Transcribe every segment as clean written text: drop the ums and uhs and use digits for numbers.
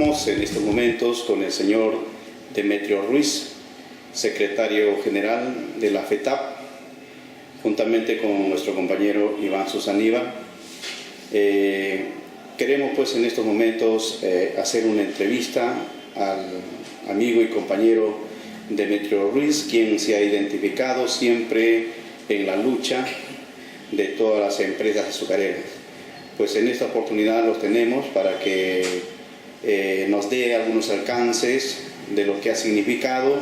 Estamos en estos momentos con el señor Demetrio Ruiz, secretario general de la FETAP, juntamente con nuestro compañero Iván Susaniva. Queremos pues en estos momentos hacer una entrevista al amigo y compañero Demetrio Ruiz, quien se ha identificado siempre en la lucha de todas las empresas azucareras. Pues en esta oportunidad los tenemos para que nos dé algunos alcances de lo que ha significado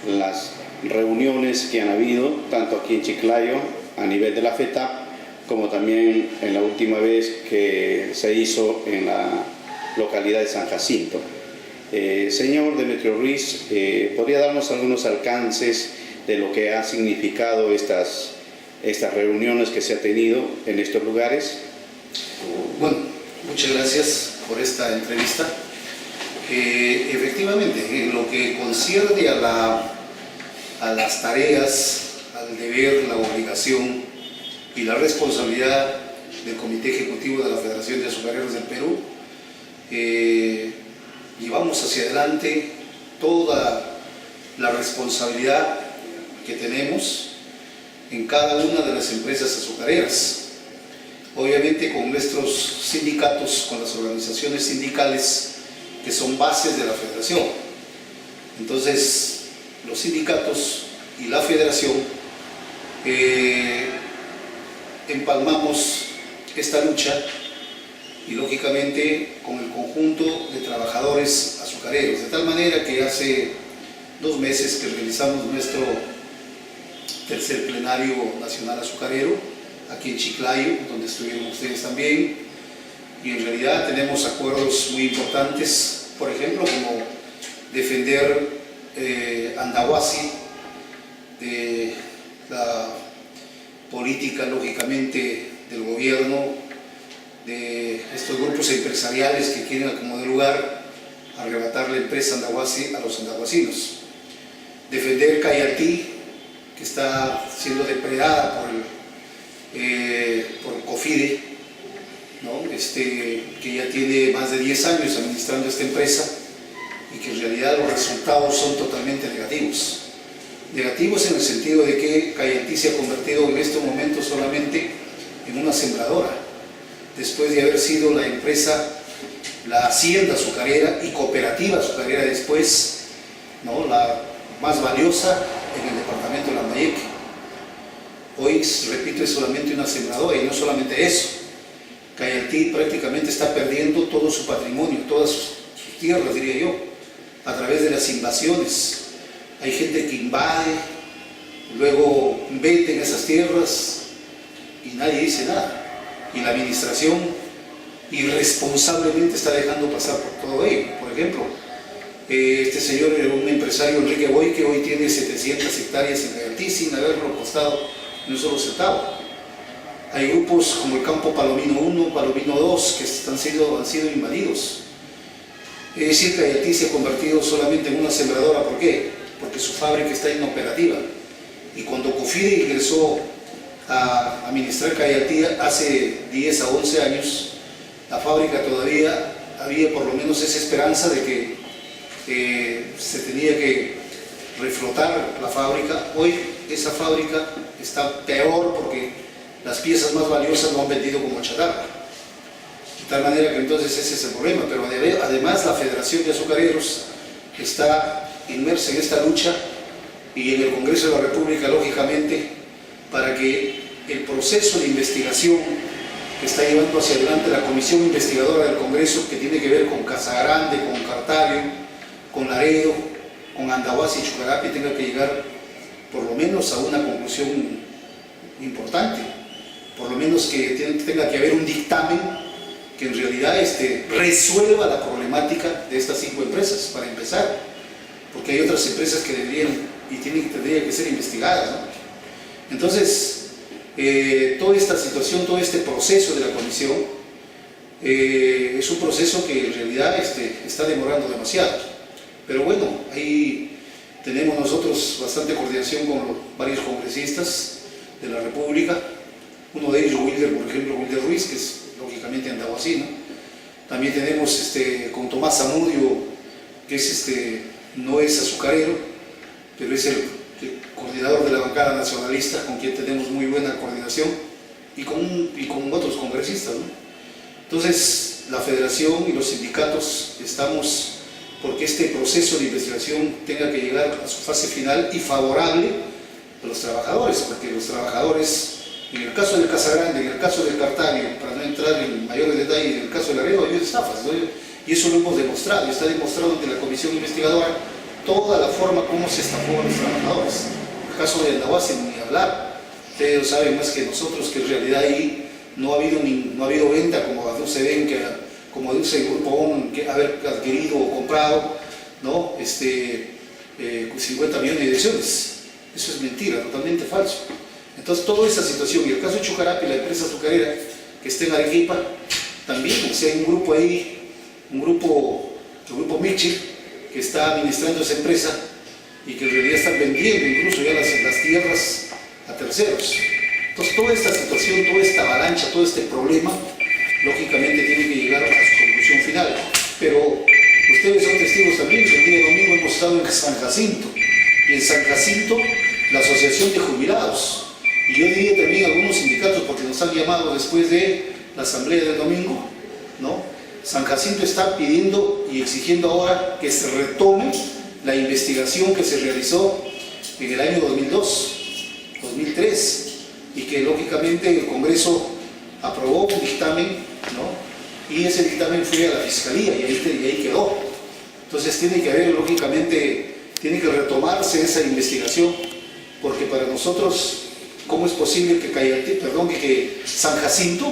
las reuniones que han habido, tanto aquí en Chiclayo, a nivel de la FETAP, como también en la última vez que se hizo en la localidad de San Jacinto. Señor Demetrio Ruiz, ¿podría darnos algunos alcances de lo que ha significado estas reuniones que se ha tenido en estos lugares? Bueno, muchas gracias por esta entrevista. Efectivamente, en lo que concierne a las tareas, al deber, la obligación y la responsabilidad del Comité Ejecutivo de la Federación de Azucareros del Perú, llevamos hacia adelante toda la responsabilidad que tenemos en cada una de las empresas azucareras. Obviamente con nuestros sindicatos, con las organizaciones sindicales que son bases de la federación. Entonces, los sindicatos y la federación empalmamos esta lucha y lógicamente con el conjunto de trabajadores azucareros, de tal manera que hace 2 meses que realizamos nuestro tercer plenario nacional azucarero aquí en Chiclayo, donde estuvieron ustedes también, y en realidad tenemos acuerdos muy importantes, por ejemplo, como defender Andahuasi de la política, lógicamente, del gobierno, de estos grupos empresariales que quieren a como de lugar arrebatar la empresa Andahuasi a los andahuasinos. Defender Cayatí, que está siendo depredada por el COFIDE, ¿no? Que ya tiene más de 10 años administrando esta empresa y que en realidad los resultados son totalmente negativos. Negativos en el sentido de que Cayatí se ha convertido en este momento solamente en una sembradora, después de haber sido la empresa, la hacienda azucarera y cooperativa azucarera después, ¿no? La más valiosa en el departamento de Lambayeque. Hoy, repito, es solamente una sembradora y no solamente eso. Cayatí prácticamente está perdiendo todo su patrimonio, todas sus tierras, diría yo, a través de las invasiones. Hay gente que invade, luego venden esas tierras y nadie dice nada. Y la administración irresponsablemente está dejando pasar por todo ello. Por ejemplo, este señor era un empresario, Enrique Boy, que hoy tiene 700 hectáreas en Cayatí sin haberlo costado ni un solo centavo. Hay grupos como el campo Palomino 1, Palomino 2, que han sido invadidos. Es decir, Cayatí se ha convertido solamente en una sembradora. ¿Por qué? Porque su fábrica está inoperativa. Y cuando COFIDE ingresó a administrar Cayatí hace 10 a 11 años, la fábrica todavía había por lo menos esa esperanza de que se tenía que reflotar la fábrica. Hoy esa fábrica está peor porque las piezas más valiosas lo han vendido como chatarra. De tal manera que entonces ese es el problema. Pero además la Federación de Azucareros está inmersa en esta lucha y en el Congreso de la República, lógicamente, para que el proceso de investigación que está llevando hacia adelante la Comisión Investigadora del Congreso, que tiene que ver con Casagrande, con Cartario, con Laredo, con Andahuasi y Chucarapi, tenga que llegar por lo menos a una conclusión importante, por lo menos que tenga que haber un dictamen que en realidad resuelva la problemática de estas 5 empresas, para empezar, porque hay otras empresas que deberían y tendrían que ser investigadas, ¿no? Entonces, toda esta situación, todo este proceso de la comisión es un proceso que en realidad está demorando demasiado, pero bueno, ahí tenemos nosotros bastante coordinación con varios congresistas de la República, uno de ellos, por ejemplo, Wilder Ruiz, que es lógicamente andahuasí, ¿no? También tenemos con Tomás Zamudio, que es no es azucarero, pero es el coordinador de la bancada nacionalista, con quien tenemos muy buena coordinación, y con otros congresistas, ¿no? Entonces, la federación y los sindicatos estamos porque este proceso de investigación tenga que llegar a su fase final y favorable a los trabajadores, porque los trabajadores, en el caso del Casagrande, en el caso del Cartago, para no entrar en mayores detalles, en el caso del Laredo, hay estafas, ¿no? Y eso lo hemos demostrado, y está demostrado ante la comisión investigadora toda la forma como se estafó a los trabajadores. El caso de Andahuasi, ni hablar, ustedes saben más que nosotros que en realidad ahí no ha habido venta como aduce Benque, como aduce el Grupo ON, que haber adquirido o comprado, ¿no? 50 millones de acciones. Eso es mentira, totalmente falso. Entonces, toda esa situación, y el caso de Chucarapi, la empresa azucarera que está en Arequipa, también, o sea, hay un grupo ahí, el grupo Michi, que está administrando esa empresa y que en realidad están vendiendo incluso ya las tierras a terceros. Entonces, toda esta situación, toda esta avalancha, todo este problema, lógicamente tiene que llegar a su conclusión final. Pero ustedes son testigos también que el día domingo hemos estado en San Jacinto, y en San Jacinto la Asociación de Jubilados, y yo diría también algunos sindicatos, porque nos han llamado después de la asamblea del domingo, ¿no? San Jacinto está pidiendo y exigiendo ahora que se retome la investigación que se realizó en el año 2002, 2003, y que lógicamente el Congreso aprobó un dictamen, ¿no? Y ese dictamen fue a la Fiscalía y ahí quedó. Entonces tiene que haber, lógicamente, tiene que retomarse esa investigación, porque para nosotros, ¿cómo es posible que San Jacinto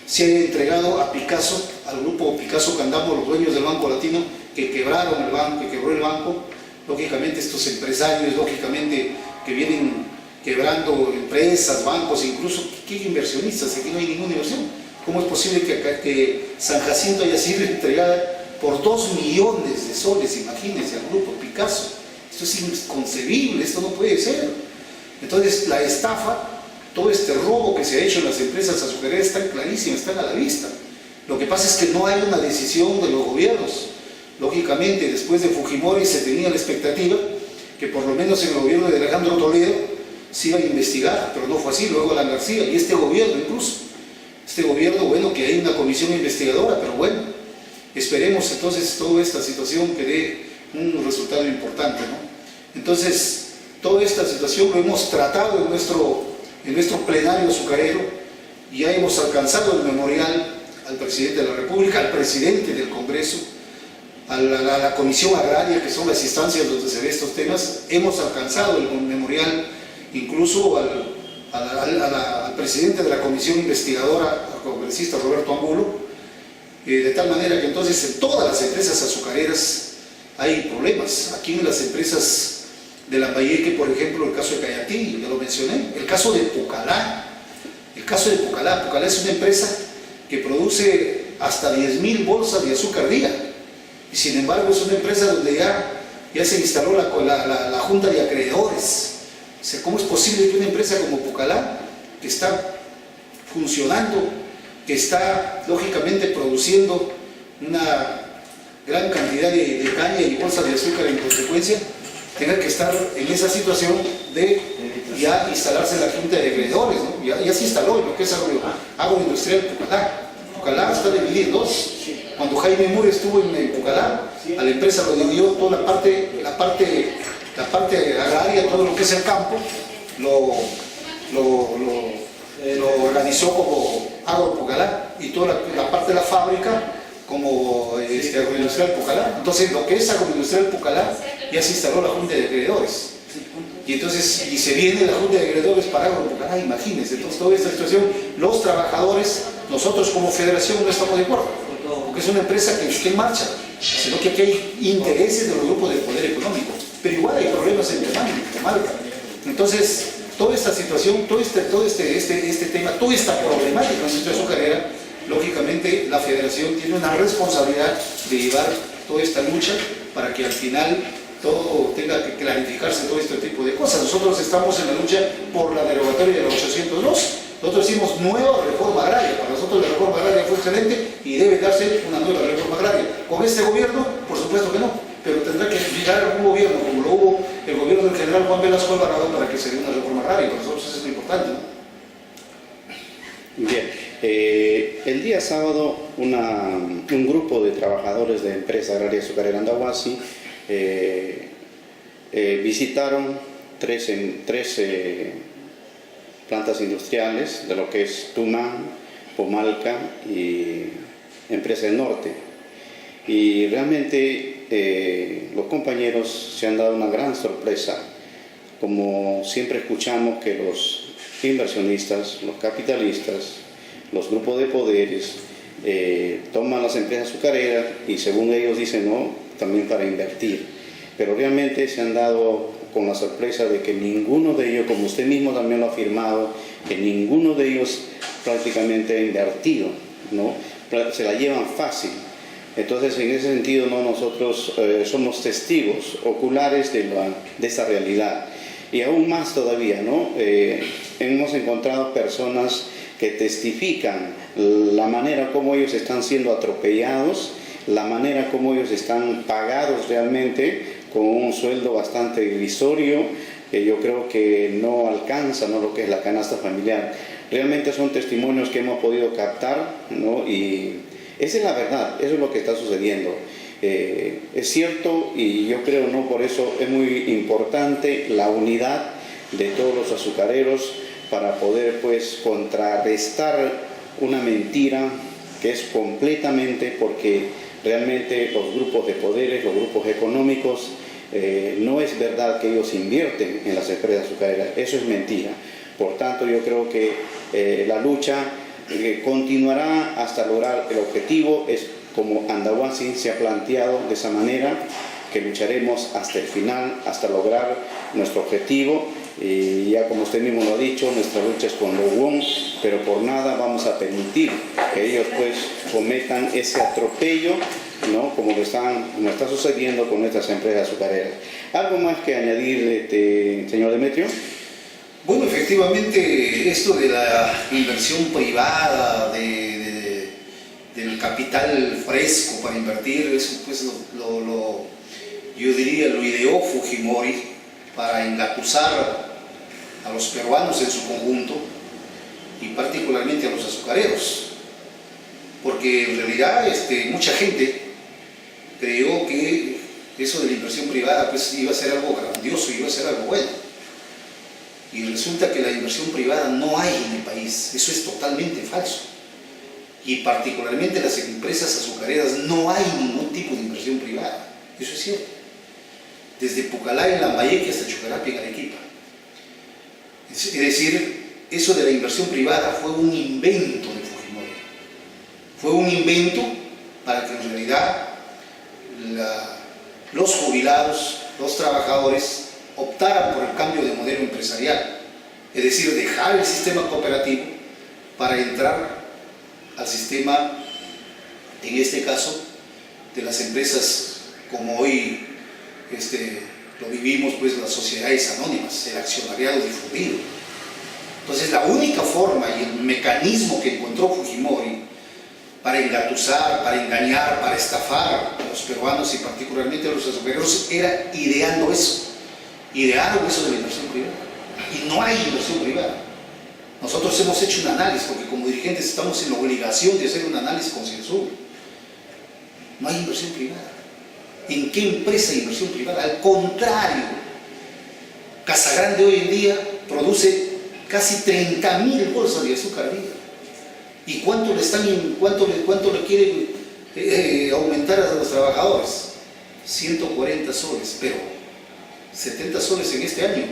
se haya entregado a Picasso, al grupo Picasso Candamo, los dueños del Banco Latino, que quebraron el banco, que quebró el banco? Lógicamente estos empresarios, lógicamente, que vienen quebrando empresas, bancos, incluso, ¿qué inversionistas? Aquí no hay ninguna inversión. ¿Cómo es posible que San Jacinto haya sido entregada por 2 millones de soles? Imagínense, al grupo Picasso. Esto es inconcebible, esto no puede ser. Entonces, la estafa, todo este robo que se ha hecho en las empresas azucareras están clarísimas, están a la vista. Lo que pasa es que no hay una decisión de los gobiernos. Lógicamente, después de Fujimori se tenía la expectativa que por lo menos en el gobierno de Alejandro Toledo se iba a investigar, pero no fue así. Luego Alan García y este gobierno incluso. Este gobierno, bueno, que hay una comisión investigadora, pero bueno, esperemos entonces toda esta situación que dé un resultado importante, ¿no? Entonces, toda esta situación lo hemos tratado en nuestro plenario azucarero, y ya hemos alcanzado el memorial al presidente de la República, al presidente del Congreso, a la Comisión Agraria, que son las instancias donde se ven estos temas. Hemos alcanzado el memorial incluso al presidente de la Comisión Investigadora, al congresista Roberto Angulo, de tal manera que entonces en todas las empresas azucareras hay problemas. Aquí en las empresas de Lambayeque, por ejemplo, el caso de Cayatí, ya lo mencioné, el caso de Pucallá. Pucallá es una empresa que produce hasta 10.000 bolsas de azúcar día, y sin embargo es una empresa donde ya se instaló la junta de acreedores. O sea, ¿cómo es posible que una empresa como Pucallá, que está funcionando, que está lógicamente produciendo una gran cantidad de caña y bolsas de azúcar en consecuencia, tenga que estar en esa situación de ya instalarse en la junta de acreedores, ¿no? Ya se instaló en lo que es agroindustrial Pucallá. Pucallá está dividido en dos. Cuando Jaime Mure estuvo en Pucallá, a la empresa lo dividió toda la parte agraria, todo lo que es el campo, lo organizó como Agro Pucallá, y toda la parte de la fábrica como agroindustrial Pucallá. Entonces, lo que es agroindustrial Pucallá ya se instaló la junta de acreedores. Y entonces, se viene la junta de acreedores para Agro Pucallá, imagínense. Entonces, toda esta situación, los trabajadores, nosotros como federación no estamos de acuerdo, porque es una empresa que está en marcha, sino que aquí hay intereses de los grupos del poder económico, pero igual hay problemas en Malta. Entonces, toda esta situación, todo este tema, toda esta problemática en la industria azucarera, lógicamente la federación tiene una responsabilidad de llevar toda esta lucha para que al final todo tenga que clarificarse todo este tipo de cosas. Nosotros estamos en la lucha por la derogatoria de la 802. Nosotros hicimos nueva reforma agraria. Para nosotros la reforma agraria fue excelente y debe darse una nueva reforma agraria. Con este gobierno, por supuesto que no, pero tendrá que llegar algún gobierno, como lo hubo el gobierno del general Juan Velasco Alvarado, para que se dé una reforma agraria. Para nosotros eso es muy importante, ¿no? Bien, el día sábado un grupo de trabajadores de empresa agraria azucarera Andahuasi visitaron tres plantas industriales de lo que es Tumán, Pomalca y Empresa del Norte. Y realmente los compañeros se han dado una gran sorpresa. Como siempre escuchamos que los inversionistas, los capitalistas, los grupos de poderes toman las empresas azucareras y según ellos dicen no, también para invertir. Pero realmente se han dado con la sorpresa de que ninguno de ellos, como usted mismo también lo ha afirmado, que ninguno de ellos prácticamente ha invertido, ¿no? Se la llevan fácil. Entonces, en ese sentido, ¿no? Nosotros somos testigos oculares de esa realidad. Y aún más todavía, ¿no? Hemos encontrado personas que testifican la manera como ellos están siendo atropellados, la manera como ellos están pagados realmente con un sueldo bastante irrisorio, que yo creo que no alcanza, ¿no?, lo que es la canasta familiar. Realmente son testimonios que hemos podido captar, ¿no? Y esa es la verdad, eso es lo que está sucediendo. Es cierto, y yo creo, ¿no?, por eso es muy importante la unidad de todos los azucareros para poder, pues, contrarrestar una mentira que es completamente, porque realmente los grupos de poderes, los grupos económicos, no es verdad que ellos invierten en las empresas azucareras, eso es mentira. Por tanto, yo creo que la lucha continuará hasta lograr el objetivo. Es como Andahuasi se ha planteado de esa manera, que lucharemos hasta el final, hasta lograr nuestro objetivo. Y ya como usted mismo lo ha dicho, nuestra lucha es con los WON, pero por nada vamos a permitir que ellos pues cometan ese atropello, ¿no?, como está sucediendo con nuestras empresas azucareras. ¿Algo más que añadir, señor Demetrio? Bueno, efectivamente, esto de la inversión privada, del capital fresco para invertir, eso pues yo diría lo ideó Fujimori para engatusar a los peruanos en su conjunto y particularmente a los azucareros, porque en realidad mucha gente creyó que eso de la inversión privada pues iba a ser algo grandioso, iba a ser algo bueno, y resulta que la inversión privada no hay en el país. Eso es totalmente falso, y particularmente las empresas azucareras no hay ningún tipo de inversión privada. Eso es cierto, desde Pucallay en Lambayeque hasta Chuquerapi en Arequipa. Es decir, eso de la inversión privada fue un invento de Fujimori, fue un invento para que en realidad los jubilados, los trabajadores optaran por el cambio de modelo empresarial, es decir, dejar el sistema cooperativo para entrar al sistema, en este caso, de las empresas como hoy lo vivimos, pues las sociedades anónimas, el accionariado difundido. Entonces la única forma y el mecanismo que encontró Fujimori para engatusar, para engañar, para estafar a los peruanos y particularmente a los azucareros era ideando eso de la inversión privada. Y no hay inversión privada. Nosotros hemos hecho un análisis, porque como dirigentes estamos en la obligación de hacer un análisis concienzudo. No hay inversión privada. ¿En qué empresa hay inversión privada? Al contrario, Casagrande hoy en día produce casi 30.000 bolsas de azúcar al día. ¿Y cuánto le quieren aumentar a los trabajadores? 140 soles, pero 70 soles en este año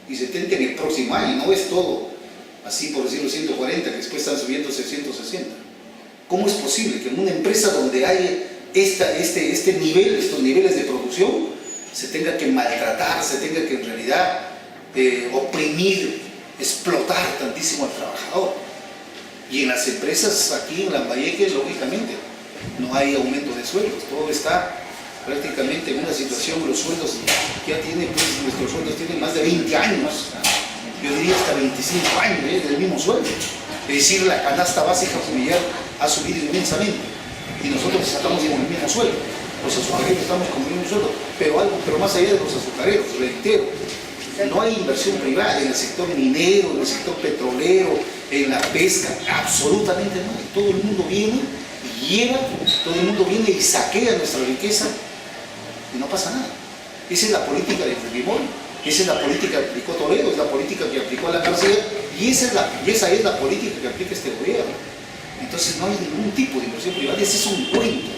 y 70 en el próximo año. No es todo así, por decirlo, 140, que después están subiendo 660. ¿Cómo es posible que en una empresa donde hay estos niveles de producción se tenga que maltratar, se tenga que en realidad oprimir, explotar tantísimo al trabajador? Y en las empresas aquí en Lambayeque, lógicamente, no hay aumento de sueldos, todo está prácticamente en una situación, los sueldos ya tienen, pues nuestros sueldos tienen más de 20 años, yo diría hasta 25 años del mismo sueldo. Es decir, la canasta básica familiar ha subido inmensamente y nosotros estamos con el mismo sueldo. Los azucareros estamos con el mismo sueldo, pero más allá de los azucareros, reitero, no hay inversión privada en el sector minero, en el sector petrolero, en la pesca, absolutamente no. Todo el mundo viene y lleva, todo el mundo viene y saquea nuestra riqueza y no pasa nada. Esa es la política de Fujimori, esa es la política que aplicó Toledo, es la política que aplicó Alan García y esa es la política que aplica este gobierno. Entonces no hay ningún tipo de inversión privada, ese es un cuento.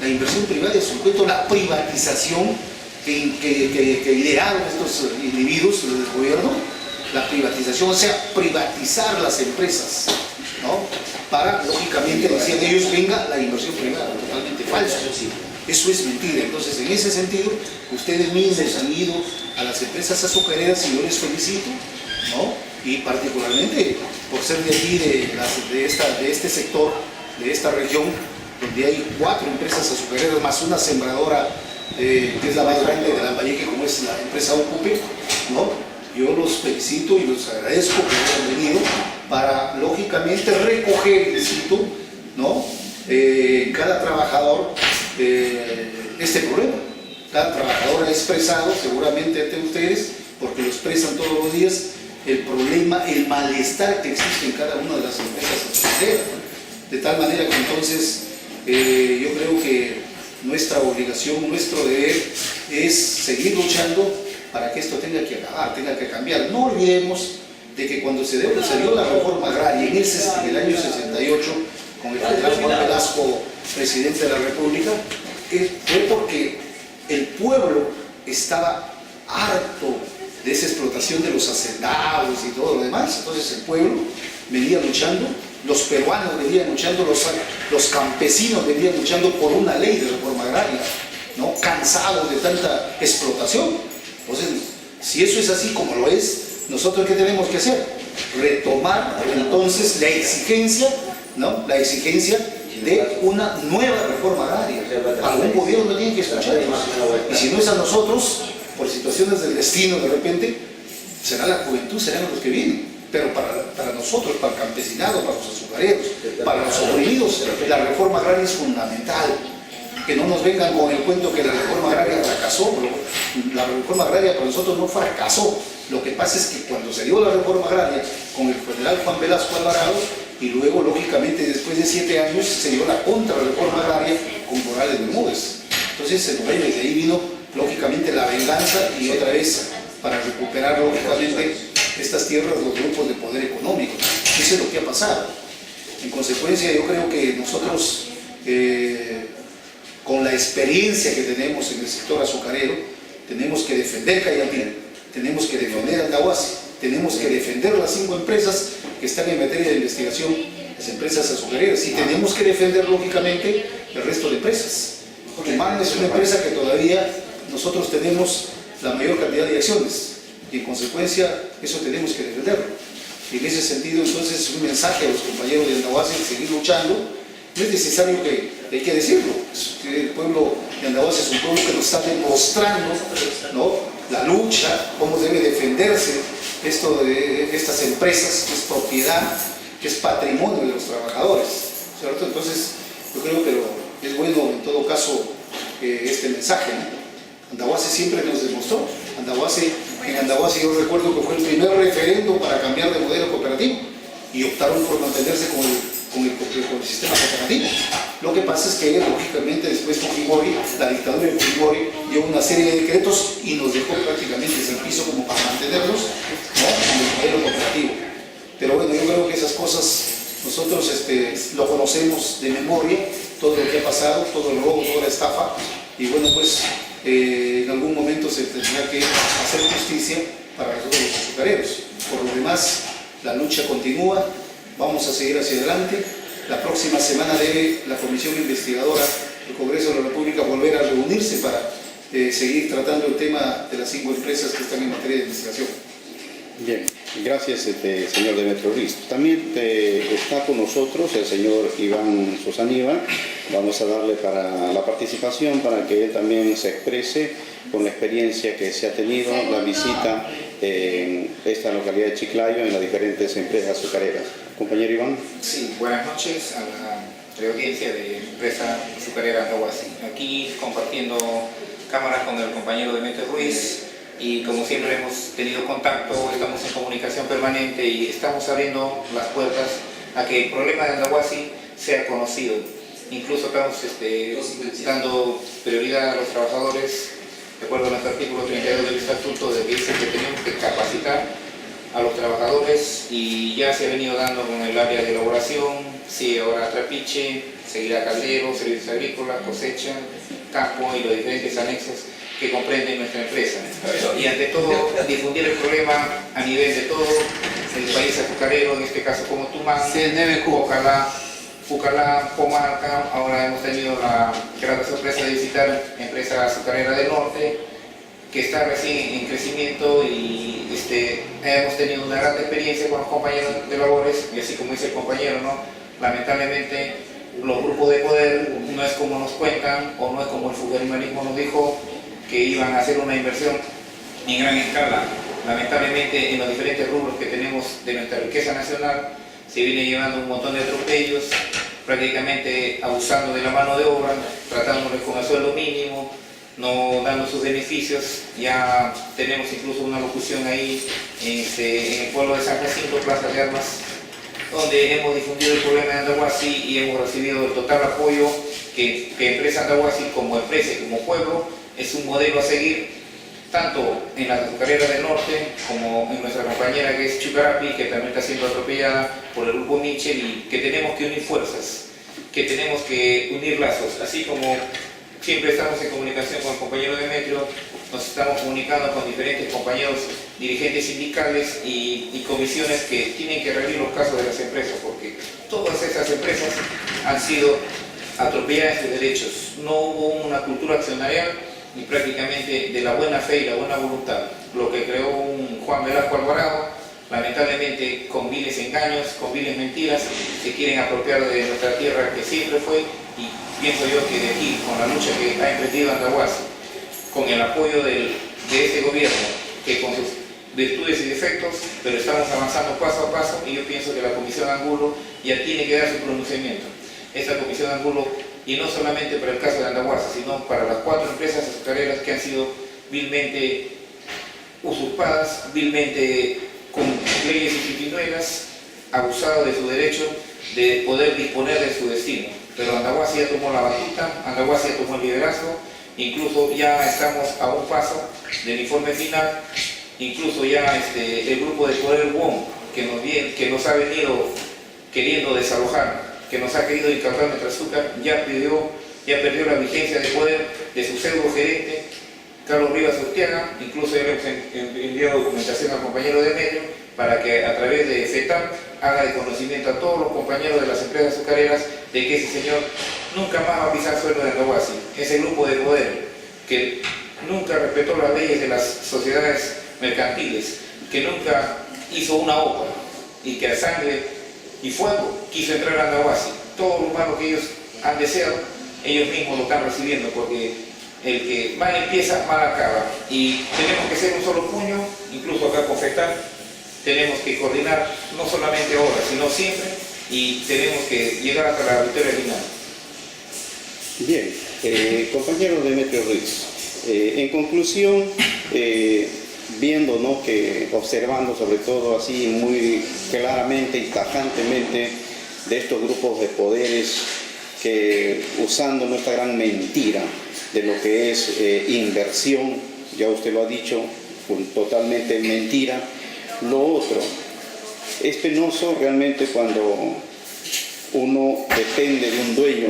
La inversión privada es un cuento, la privatización que idearon estos individuos del gobierno, la privatización, o sea, privatizar las empresas, ¿no? Para, lógicamente, decían ellos, venga la inversión privada, totalmente falso. Eso es mentira. Entonces, en ese sentido, ustedes mismos han ido a las empresas azucareras y yo les felicito, ¿no? Y particularmente por ser de aquí, de este sector, de esta región, donde hay 4 empresas azucareras más una sembradora que es la más grande de Lambayeque, como es la empresa Ocupe, ¿no? Yo los felicito y los agradezco que hayan venido para, lógicamente, recoger, insisto, ¿no? Cada trabajador este problema. Cada trabajador ha expresado, seguramente ante ustedes, porque lo expresan todos los días, el problema, el malestar que existe en cada una de las empresas azucareras. De tal manera que entonces yo creo que nuestra obligación, nuestro deber es seguir luchando para que esto tenga que acabar, tenga que cambiar. No olvidemos de que cuando se dio la reforma agraria en el año 68, con el general Juan Velasco, presidente de la República, fue porque el pueblo estaba harto de esa explotación de los hacendados y todo lo demás. Entonces el pueblo venía luchando, los peruanos venían luchando, los campesinos venían luchando por una ley de reforma agraria, ¿no? Cansados de tanta explotación. Entonces, si eso es así como lo es, nosotros ¿qué tenemos que hacer? Retomar entonces la exigencia, ¿no? La exigencia de una nueva reforma agraria. Algún gobierno tiene que escucharnos. Y si no es a nosotros, por situaciones del destino de repente, será la juventud, serán los que vienen. Pero para nosotros, para el campesinado, para los azucareros, para los oprimidos, la reforma agraria es fundamental. Que no nos vengan con el cuento que la reforma agraria fracasó. La reforma agraria para nosotros no fracasó. Lo que pasa es que cuando se dio la reforma agraria con el general Juan Velasco Alvarado, y luego, lógicamente, después de 7 años, se dio la contrarreforma agraria con Morales Bermúdez. Entonces, desde ahí vino, lógicamente, la venganza y otra vez para recuperar, lógicamente, estas tierras, los grupos de poder económico. Eso es lo que ha pasado. En consecuencia, yo creo que nosotros, con la experiencia que tenemos en el sector azucarero, tenemos que defender Cayatín, tenemos que defender Andahuasi, tenemos que defender las 5 empresas que están en materia de investigación, las empresas azucareras, y tenemos que defender, lógicamente, el resto de empresas. Humán es una empresa que todavía nosotros tenemos la mayor cantidad de acciones, y en consecuencia eso tenemos que defenderlo. Y en ese sentido, entonces, un mensaje a los compañeros de Andahuasi de seguir luchando. No es necesario que hay que decirlo. El pueblo de Andahuasi es un pueblo que nos está demostrando, ¿no?, la lucha, cómo debe defenderse esto de estas empresas, que es propiedad, que es patrimonio de los trabajadores, ¿cierto? Entonces, yo creo que es bueno en todo caso este mensaje, ¿no? Andahuasi siempre nos demostró. En Andahuasi yo recuerdo que fue el primer referendo para cambiar de modelo cooperativo y optaron por mantenerse con el sistema cooperativo. Lo que pasa es que, lógicamente, después Fujimori, la dictadura de Fujimori, dio una serie de decretos y nos dejó prácticamente sin piso como para mantenernos, ¿no?, en el modelo cooperativo. Pero bueno, yo creo que esas cosas nosotros lo conocemos de memoria, todo lo que ha pasado, todo el robo, toda la estafa, y bueno, pues en algún momento se tendrá que hacer justicia para nosotros los azucareros. Por lo demás, la lucha continúa. Vamos a seguir hacia adelante. La próxima semana debe la Comisión Investigadora del Congreso de la República volver a reunirse para seguir tratando el tema de las 5 empresas que están en materia de investigación. Bien, gracias señor Demetrio Ruiz. También está con nosotros el señor Iván Sosaníbal, Vamos a darle para la participación para que él también se exprese con la experiencia que se ha tenido, la visita en esta localidad de Chiclayo, en las diferentes empresas azucareras. Compañero Iván. Sí, buenas noches a la audiencia de empresa azucarera Andahuasi. Aquí compartiendo cámaras con el compañero Demetrio Ruiz y como siempre hemos tenido contacto, estamos en comunicación permanente y estamos abriendo las puertas a que el problema de Andahuasi sea conocido. Incluso estamos dando prioridad a los trabajadores, de acuerdo a nuestro artículo 32 del Estatuto, de que dice que tenemos que capacitar a los trabajadores y ya se ha venido dando con el área de elaboración, sigue ahora trapiche, seguirá caldero, servicios agrícolas, cosecha, campo y los diferentes anexos que comprenden nuestra empresa. Y ante todo, difundir el problema a nivel de todo el país azucarero, en este caso como Tumán, Pucallá, Pomarca. Ahora hemos tenido la grata sorpresa de visitar empresa azucarera del norte, que está recién en crecimiento y hemos tenido una gran experiencia con los compañeros de labores y así como dice el compañero, ¿no? Lamentablemente los grupos de poder no es como nos cuentan o no es como el fujimorismo nos dijo que iban a hacer una inversión en gran escala. Lamentablemente en los diferentes rubros que tenemos de nuestra riqueza nacional se viene llevando un montón de atropellos, prácticamente abusando de la mano de obra, tratándoles con el sueldo mínimo, no dando sus beneficios. Ya tenemos incluso una locución ahí en el pueblo de San Jacinto, Plaza de Armas, donde hemos difundido el problema de Andahuasi y hemos recibido el total apoyo que empresa Andahuasi como empresa y como pueblo es un modelo a seguir, tanto en las azucareras del norte como en nuestra compañera que es Chucarapi, que también está siendo atropellada por el grupo Mitchell, y que tenemos que unir fuerzas, que tenemos que unir lazos, así como siempre estamos en comunicación con el compañero Demetrio, nos estamos comunicando con diferentes compañeros dirigentes sindicales y comisiones que tienen que reunir los casos de las empresas, porque todas esas empresas han sido atropelladas en sus derechos. No hubo una cultura accionarial ni prácticamente de la buena fe y la buena voluntad, lo que creó un Juan Velasco Alvarado. Lamentablemente con viles engaños, con viles mentiras, se quieren apropiar de nuestra tierra que siempre fue, y pienso yo que de aquí, con la lucha que ha emprendido Andahuasi, con el apoyo de este gobierno, que con sus virtudes y defectos, pero estamos avanzando paso a paso, y yo pienso que la Comisión Angulo ya tiene que dar su pronunciamiento. Esta Comisión Angulo, y no solamente para el caso de Andahuasi, sino para las 4 empresas azucareras que han sido vilmente usurpadas, vilmente con leyes y triquiñuelas, abusado de su derecho de poder disponer de su destino. Pero Andahuasi ya tomó la batuta, Andahuasi ya tomó el liderazgo, incluso ya estamos a un paso del informe final, incluso ya el grupo de poder WOM, que nos ha venido queriendo desalojar, que nos ha querido incautar nuestra azúcar, ya perdió la vigencia de poder de su pseudo gerente, Carlos Rivas Urtiaga. Incluso ya le hemos enviado documentación al compañero Demetrio para que a través de FETAM haga de conocimiento a todos los compañeros de las empresas azucareras de que ese señor nunca más va a pisar suelo de Andahuasi. Ese grupo de poder que nunca respetó las leyes de las sociedades mercantiles, que nunca hizo una OPA y que a sangre y fuego quiso entrar a Andahuasi. Todo lo malo que ellos han deseado, ellos mismos lo están recibiendo, porque el que mal empieza, mal acaba. Y tenemos que ser un solo puño, incluso acá con FETAM, tenemos que coordinar no solamente ahora, sino siempre, y tenemos que llegar hasta la victoria final. Bien, compañero Demetrio Ruiz, en conclusión, viendo, ¿no?, que observando sobre todo así muy claramente y tajantemente de estos grupos de poderes que, usando nuestra gran mentira de lo que es inversión, ya usted lo ha dicho, totalmente mentira. Lo otro, es penoso realmente cuando uno depende de un dueño,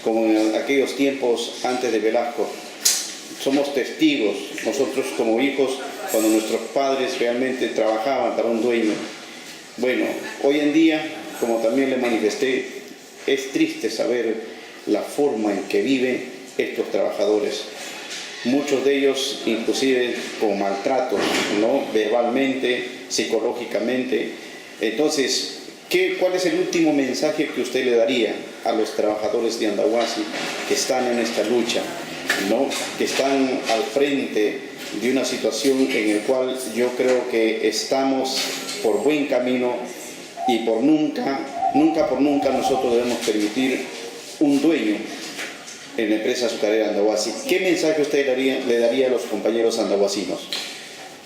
como en aquellos tiempos antes de Velasco. Somos testigos, nosotros como hijos, cuando nuestros padres realmente trabajaban para un dueño. Bueno, hoy en día, como también le manifesté, es triste saber la forma en que viven estos trabajadores. Muchos de ellos inclusive con maltratos, ¿no?, verbalmente, psicológicamente. Entonces, ¿Cuál es el último mensaje que usted le daría a los trabajadores de Andahuasi que están en esta lucha, ¿no? Que están al frente de una situación en la cual yo creo que estamos por buen camino y por nunca nosotros debemos permitir un dueño en la empresa azucarera Andahuasi? ¿Qué mensaje usted le daría a los compañeros andahuasinos?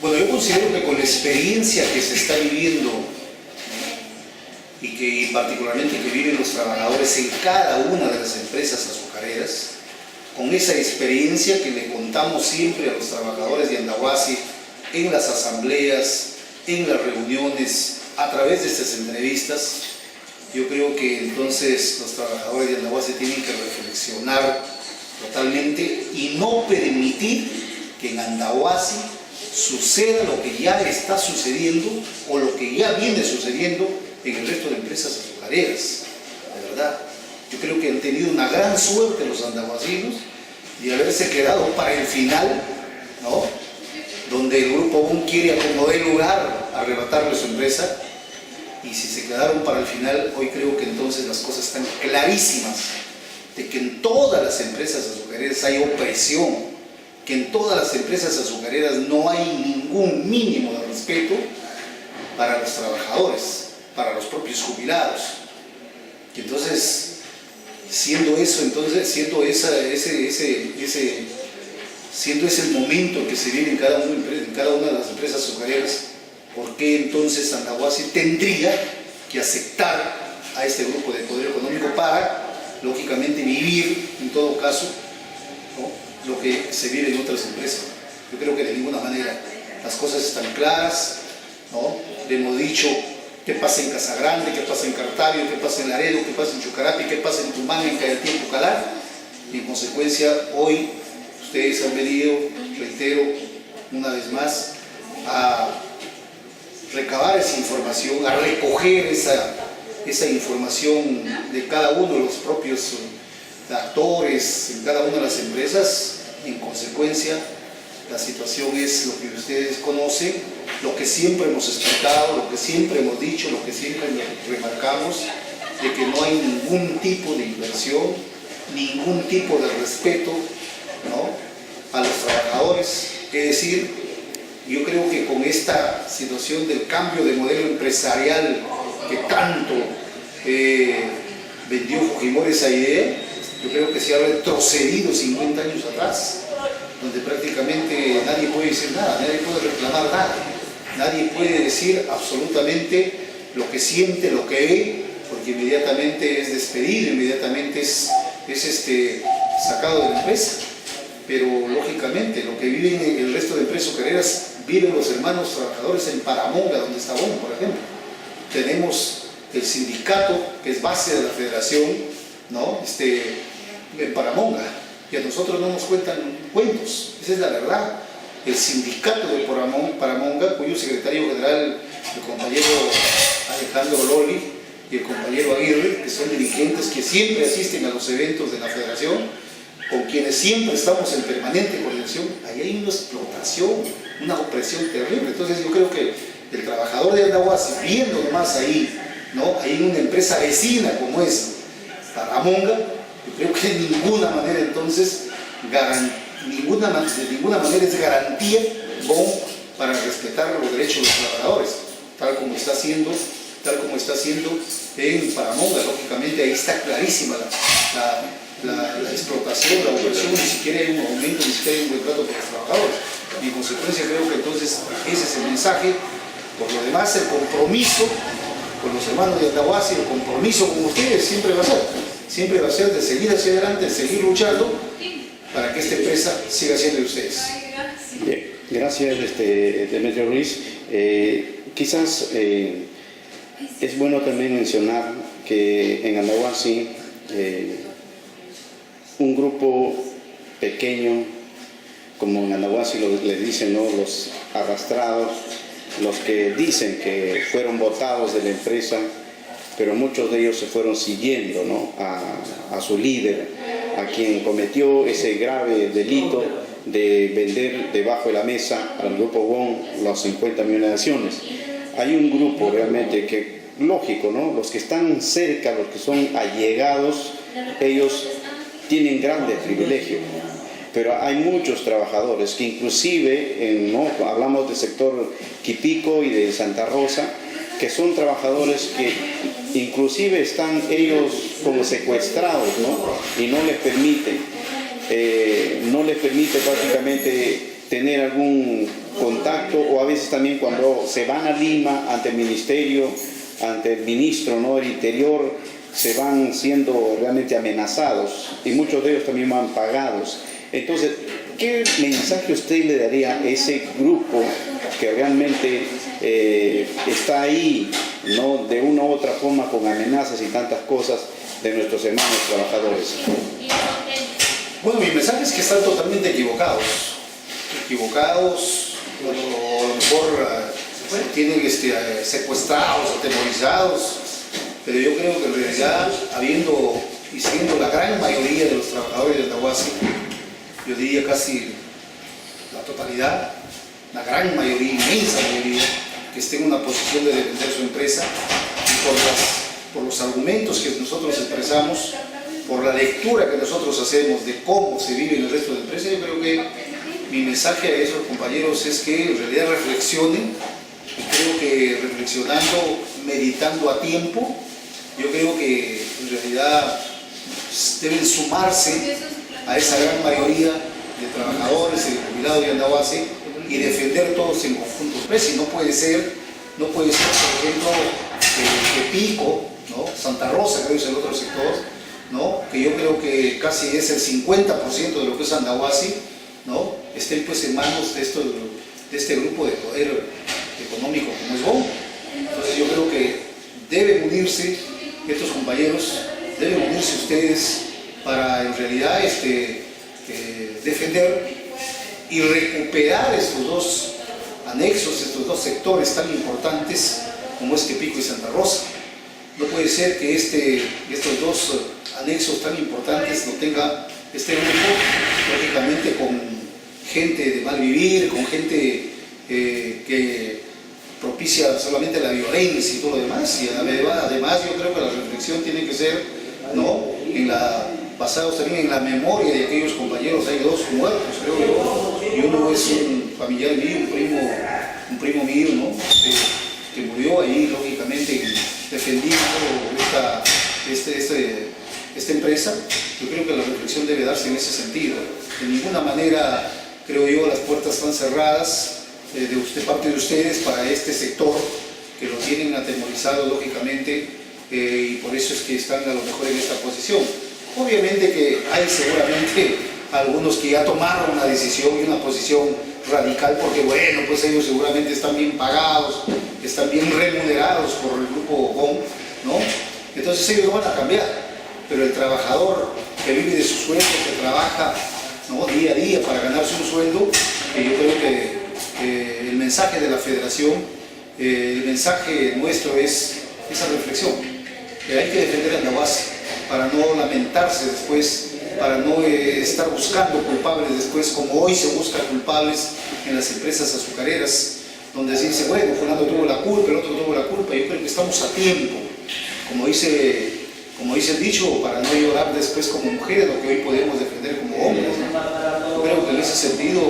Bueno, yo considero que con la experiencia que se está viviendo y particularmente que viven los trabajadores en cada una de las empresas azucareras, con esa experiencia que le contamos siempre a los trabajadores de Andahuasi en las asambleas, en las reuniones, a través de estas entrevistas, yo creo que entonces los trabajadores de Andahuasi tienen que reflexionar totalmente y no permitir que en Andahuasi suceda lo que ya está sucediendo o lo que ya viene sucediendo en el resto de empresas azucareras. De verdad, yo creo que han tenido una gran suerte los andahuasinos de haberse quedado para el final, ¿no? Donde el Grupo BON quiere acomodar lugar, arrebatarle su empresa, y si se quedaron para el final, hoy creo que entonces las cosas están clarísimas de que en todas las empresas azucareras hay opresión, que en todas las empresas azucareras no hay ningún mínimo de respeto para los trabajadores, para los propios jubilados. Y entonces, siendo ese el momento que se vive en cada una de las empresas azucareras, ¿por qué entonces Andahuasi tendría que aceptar a este grupo de poder económico para, lógicamente, vivir, en todo caso, ¿no?, lo que se vive en otras empresas? Yo creo que de ninguna manera. Las cosas están claras, ¿no? Le hemos dicho qué pasa en Casagrande, qué pasa en Cartavio, qué pasa en Laredo, qué pasa en Chucarapi, qué pasa en Tumán, en Cayetí, en Pucalar. Y en consecuencia, hoy ustedes han venido, reitero, una vez más, a recabar esa información, a recoger esa información de cada uno de los propios actores en cada una de las empresas. En consecuencia, la situación es lo que ustedes conocen, lo que siempre hemos explicado, lo que siempre hemos dicho, lo que siempre remarcamos, de que no hay ningún tipo de inversión, ningún tipo de respeto, ¿no?, a los trabajadores. Es decir, yo creo que con esta situación del cambio de modelo empresarial que tanto vendió Fujimori esa idea, yo creo que se ha retrocedido 50 años atrás, donde prácticamente nadie puede decir nada, nadie puede reclamar nada, nadie puede decir absolutamente lo que siente, lo que ve, porque inmediatamente es despedido, inmediatamente es sacado de la empresa. Pero lógicamente lo que viven en el resto de empresas azucareras viven los hermanos trabajadores en Paramonga, donde está BON, por ejemplo. Tenemos el sindicato, que es base de la federación, ¿no?, en Paramonga, y a nosotros no nos cuentan cuentos, esa es la verdad. El sindicato de Paramonga, cuyo secretario general, el compañero Alejandro Loli y el compañero Aguirre, que son dirigentes que siempre asisten a los eventos de la federación, con quienes siempre estamos en permanente coordinación, ahí hay una explotación, una opresión terrible. Entonces yo creo que el trabajador de Andahuasi, viendo nomás ahí, ¿no?, ahí en una empresa vecina como es Paramonga, yo creo que de ninguna manera entonces, de ninguna manera es garantía BON para respetar los derechos de los trabajadores, tal como está haciendo en Paramonga. Lógicamente ahí está clarísima la explotación, la opresión, ni siquiera hay un aumento, ni siquiera hay un buen trato para los trabajadores. Y en consecuencia creo que entonces ese es el mensaje. Por lo demás, el compromiso con los hermanos de Andahuasi, el compromiso con ustedes siempre va a ser de seguir hacia adelante, de seguir luchando para que esta empresa siga siendo de ustedes. Bien, gracias Demetrio Ruiz. Quizás es bueno también mencionar que en Andahuasi un grupo pequeño, como en Andahuasi les dicen, ¿no?, los arrastrados, los que dicen que fueron votados de la empresa, pero muchos de ellos se fueron siguiendo, ¿no?, a su líder, a quien cometió ese grave delito de vender debajo de la mesa al grupo BON los 50 millones de acciones. Hay un grupo realmente que lógico, ¿no? Los que están cerca, los que son allegados, ellos tienen grandes privilegios. Pero hay muchos trabajadores que inclusive, ¿no? Hablamos del sector Quipico y de Santa Rosa, que son trabajadores que inclusive están ellos como secuestrados, ¿no? Y no les permite prácticamente tener algún contacto, o a veces también cuando se van a Lima ante el ministerio, ante el ministro, ¿no? del Interior, se van siendo realmente amenazados y muchos de ellos también van pagados. Entonces, ¿qué mensaje usted le daría a ese grupo que realmente está ahí, ¿no? de una u otra forma con amenazas y tantas cosas de nuestros hermanos trabajadores? Bueno, mi mensaje es que están totalmente equivocados, bueno, a lo mejor tienen secuestrados, atemorizados, pero yo creo que en realidad, habiendo y siendo la gran mayoría de los trabajadores de Andahuasi, yo diría casi la totalidad, la gran mayoría, inmensa mayoría, que esté en una posición de defender su empresa, y por los argumentos que nosotros expresamos, por la lectura que nosotros hacemos de cómo se vive en el resto de la empresa, yo creo que mi mensaje a esos compañeros es que en realidad reflexionen, y creo que reflexionando, meditando a tiempo, yo creo que en realidad deben sumarse a esa gran mayoría de trabajadores y de jubilados de Andahuasi y defender todos en conjunto. Pues, y no puede ser, por ejemplo, Quipico, ¿no? Santa Rosa, creo que es el otro sector, ¿no? que yo creo que casi es el 50% de lo que es Andahuasi, ¿no? estén pues en manos de este grupo de poder económico como es BOM. Entonces yo creo que deben unirse estos compañeros, deben unirse ustedes para en realidad defender y recuperar estos dos anexos, estos dos sectores tan importantes como es Quipico y Santa Rosa. No puede ser que estos dos anexos tan importantes no tenga este grupo, lógicamente con gente de mal vivir, con gente que propicia solamente la violencia y todo lo demás. Y además yo creo que la reflexión tiene que ser, ¿no? basados también en la memoria de aquellos compañeros. Hay dos muertos, creo yo, y uno es un familiar mío, un primo mío, ¿no? que murió ahí, lógicamente, defendiendo esta empresa. Yo creo que la reflexión debe darse en ese sentido. De ninguna manera, creo yo, las puertas están cerradas de parte de ustedes para este sector, que lo tienen atemorizado, lógicamente, y por eso es que están a lo mejor en esta posición. Obviamente que hay seguramente algunos que ya tomaron una decisión y una posición radical, porque bueno, pues ellos seguramente están bien pagados, están bien remunerados por el grupo BOM, ¿no? Entonces ellos no van a cambiar, pero el trabajador que vive de su sueldo, que trabaja, ¿no? día a día para ganarse un sueldo, yo creo que el mensaje de la federación, el mensaje nuestro es esa reflexión, que hay que defender a Andahuasi para no lamentarse después, para no estar buscando culpables después, como hoy se busca culpables en las empresas azucareras, donde se dice, bueno, fulano tuvo la culpa, el otro tuvo la culpa. Yo creo que estamos a tiempo, como dice el dicho, para no llorar después como mujeres, lo que hoy podemos defender como hombres, ¿no? Yo creo que en ese sentido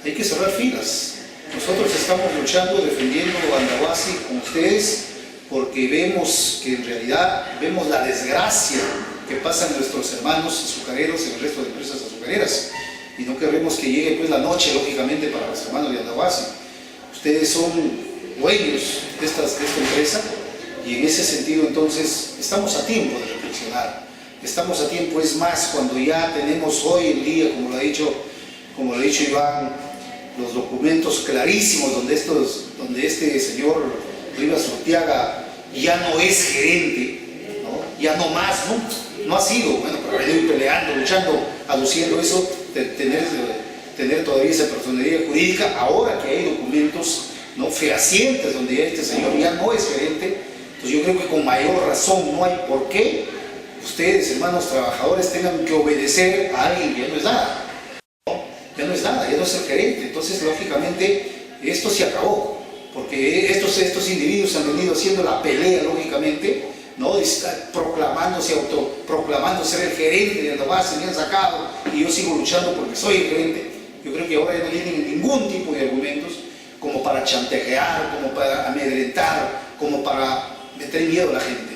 hay que cerrar filas. Nosotros estamos luchando, defendiendo a Andahuasi con ustedes, porque vemos que en realidad vemos la desgracia que pasan nuestros hermanos azucareros en el resto de empresas azucareras, y no queremos que llegue pues la noche, lógicamente, para los hermanos de Andahuasi. Ustedes son dueños de esta empresa, y en ese sentido entonces estamos a tiempo de reflexionar, estamos a tiempo. Es más, cuando ya tenemos hoy en día, como lo ha dicho Iván, los documentos clarísimos donde este señor Rivas Urtiaga ya no es gerente, ¿no? Ya no más, no ha sido, bueno, pero ha venido peleando, luchando, aduciendo eso, tener todavía esa personalidad jurídica. Ahora que hay documentos, ¿no? fehacientes donde ya este señor ya no es gerente, entonces yo creo que con mayor razón no hay por qué ustedes, hermanos trabajadores, tengan que obedecer a alguien que ya no es nada, ¿no? Ya no es nada, ya no es el gerente. Entonces lógicamente esto se acabó. porque estos individuos han venido haciendo la pelea, lógicamente, ¿no? Autoproclamando ser el gerente de Andahuasi, me han sacado y yo sigo luchando porque soy el gerente. Yo creo que ahora ya no tienen ningún tipo de argumentos como para chantajear, como para amedrentar, como para meter miedo a la gente.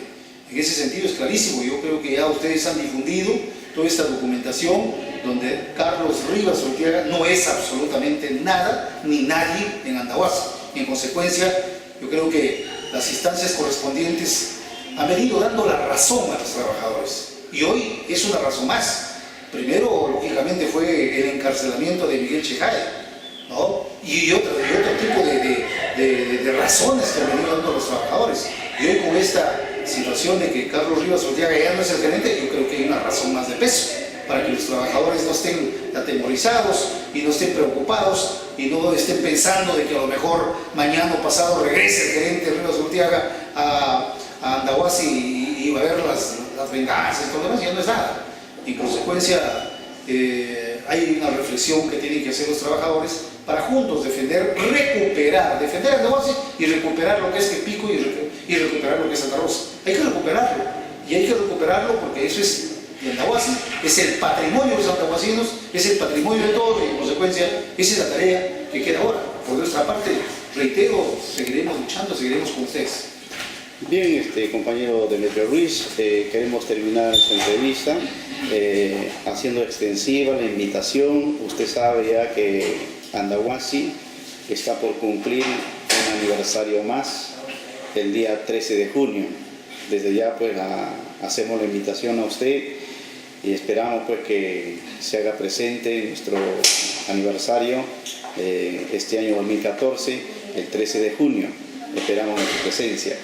En ese sentido es clarísimo. Yo creo que ya ustedes han difundido toda esta documentación donde Carlos Rivas Urteaga no es absolutamente nada ni nadie en Andahuasi. En consecuencia, yo creo que las instancias correspondientes han venido dando la razón a los trabajadores. Y hoy es una razón más. Primero, lógicamente, fue el encarcelamiento de Miguel Chejade, ¿no? Y otro tipo de razones que han venido dando los trabajadores. Y hoy con esta situación de que Carlos Rivas Urteaga ya no es el gerente, yo creo que hay una razón más de peso para que los trabajadores no estén atemorizados y no estén preocupados y no estén pensando de que a lo mejor mañana o pasado regrese el gerente Rivas Urteaga a Andahuasi y va a ver las venganzas y todo lo demás. Ya no es nada. En consecuencia, hay una reflexión que tienen que hacer los trabajadores para juntos defender Andahuasi y recuperar lo que es Quepico y recuperar lo que es Santa Rosa. Hay que recuperarlo, y hay que recuperarlo porque eso es de Andahuasi, es el patrimonio de los andahuasinos, es el patrimonio de todos, y en consecuencia esa es la tarea que queda ahora. Por nuestra parte, reitero, seguiremos luchando, seguiremos con ustedes. Bien, compañero Demetrio Ruiz, queremos terminar esta entrevista haciendo extensiva la invitación. Usted sabe ya que Andahuasi está por cumplir un aniversario más el día 13 de junio. Desde ya pues hacemos la invitación a usted y esperamos pues que se haga presente en nuestro aniversario este año 2014, el 13 de junio. Esperamos su presencia.